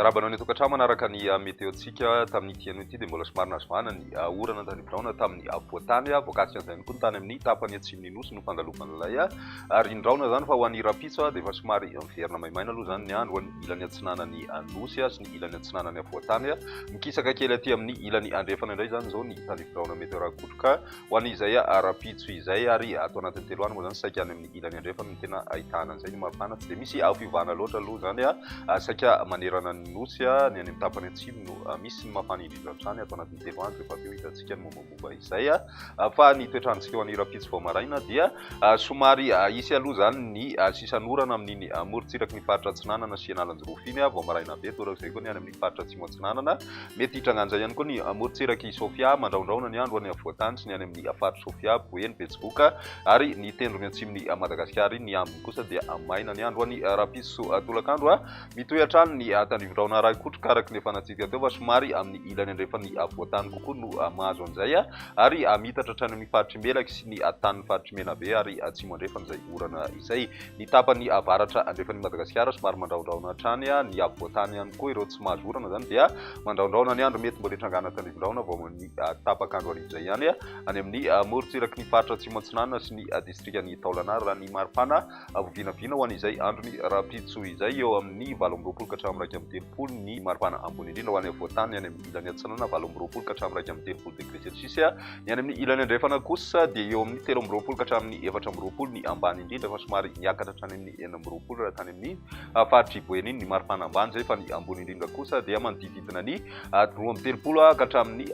miarabana ny tokantrano manaraka ny meteotsika tamin'ity anio ity dia mbola somary nazovana ny orana tandrivotraona tamin'ny voatany voakasika an'izay koa ny tany amin'ny tapany atsimony nosy no fandalovana ilay ary indraona zany fa ho an'ny rapitso dia efa somary miverina maimaina aloha zany ny andro ny ilany antsinanany nosy sy ny ilany antsinanany voatany mikisaka kely aty amin'ny ilany andrefana indray zany zao ny tandrivotraona meteorakotroka ho an'izay rapitso izay ary atao anatin'ny telo andro moa zany saika any amin'ny ilany andrefana no tena ahitana an'izay ny mafana tsy dia misy fivana loatra aloha zany saika manerana ny nosy ny any amin'ny tapany atsimo no misy mafana indrindra trany atao anatin'ny telo andro rehefa teo hitantsika ny mombamomba izay fa ny toetrandro eo any rapitso vao maraina dia somary isy aloha zany ny sisan'orana amin'iny morontsiraky ny faritra atsinanana sy analanjyrofo iny vao maraina be torak' izay koa ny any amin'ny faritra atsimo atsinanana mety hitranganja ihany koa ny morontsiraky sofia mandraondraona ny andro any avoatany sy ny any amin'ny faritra sofia boeny betsiboka ary ny tendrony atsimony madagasikara ny ambiny kosa dia maina ny andro any rapitso tolakandro mitohy ny tandrivotraona rakotroka araka ny efa natsika teo fa somary amin'ny ilany andrefany voatany kokoa no mahazo an'izay ary mitatra hatrany amin'ny faritry melaky sy ny tanin'ny faritry mena be ary atsimo andrefana izay orana izay ny tapany avaratra andrefany madagasikara somary mandraondraona hatrany ny voatany ihany koa ireo tsy mahazo orana zany dia mandraondraona ny andro mety mbola hitrangana tandrivotraona vao ny tapakandro arivo izay ihany any amin'ny morontsiraky ny faritra atsimo antsinanana sy ny distrikany taolanary raha ny maripana vovinavina ho an'izay androny rapitso izay eo amin'ny 7 ka hatramin'ny 3 ny maripana ambony indrindra ho any voatany any amin'ny ilany antsinanana 7 ka hatramin'ny 3 degré celsius ny any amin'ny ilany andrefana kosa dia eo amin'ny 13 ka hatramin'ny 14 ny ambany indrindra fa somary miakatra hatrany amin'ny 9 raha tany amin'ny faritry boeny iny ny maripana ambany zay fa ny ambony indrindra kosa dia manodididina ny 13 ka hatramin'ny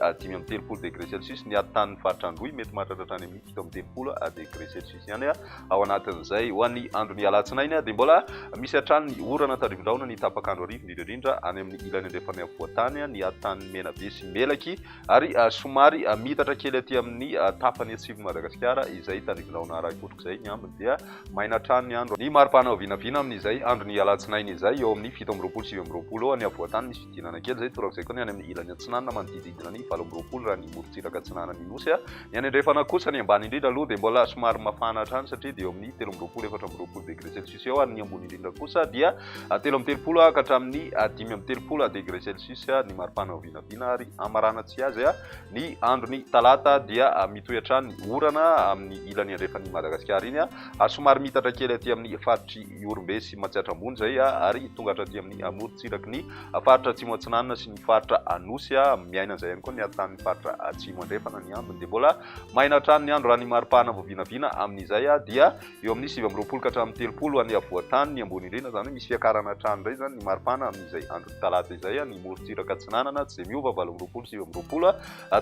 5 degré celsius ny atanin'ny faritra androy mety mahatratra hatrany amin'ny 7 degré celsius ihany ao anatin'izay ho an'ny androny alatsinainy dia mbola misy hatrany ny orana tandrivotraona ny tapakandro arivo indrindra any amin'ny ilany andrefana voatany ny atanin'ny mena be sy melaky ary somary mitatra kely aty amin'ny tapany atsimo madagasikara izay tandrivotraona rakotroko izay ny ambiny dia maina hatrany ny andro ny maripana vinavina amin'izay androny alatsinainy izay eo amin'ny 7 any voatany misy fidinana kely zay torak'izay koa ny any amin'ny ilany antsinanana manodididina ny 7 raha ny morontsiraka atsinanana ny nosy ny any andrefana kosa ny ambany indrindra aloha dia mbola somary mafana hatrany satria dia eo amin'ny 13 degré celsius eo ary ny ambony indrindra kosa dia 13 ka hatramin'ny 15 degré celsius ny maripana vinavina ary amarana tsy azy ny androny talata dia mitohy hatrany ny orana amin'ny ilany andrefany madagasikara iny somary mitatra kely aty amin'ny faritry orombe sy matsiatrambony zay ary tonga hatraty amin'ny morontsiraky ny faritra atsimo atsinanana sy ny faritra anosy miaina zay ihany koa ny atanin'ny faritra atsimo andrefana ny ambiny dia mbola maina hatrany ny andro raha ny maripana vovinavina amin'izay dia eo amin'ny 9 ka hatramin'ny 30 any voatany ny ambony indrindra zany misy fiakarana hatrany indray zany ny maripana amin'izay andro talata izay ny morontsiraka atsinanana tsy miova 7 sy 9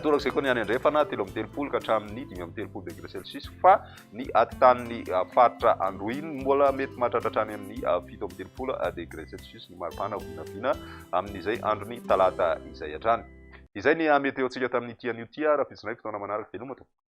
torak'izay koa ny any andrefana 13 ka hatramin'ny 15 degré celsius fa ny atanin'ny faritra andro iny mbola mety mahatratra hatrany amin'ny 17 degré celsius ny maripana vinavina amin'izay androny talata izay hatrany izay ny meteotsika tamin'ity anio ty raha fitsinay fotoana manaraka veloma tompoko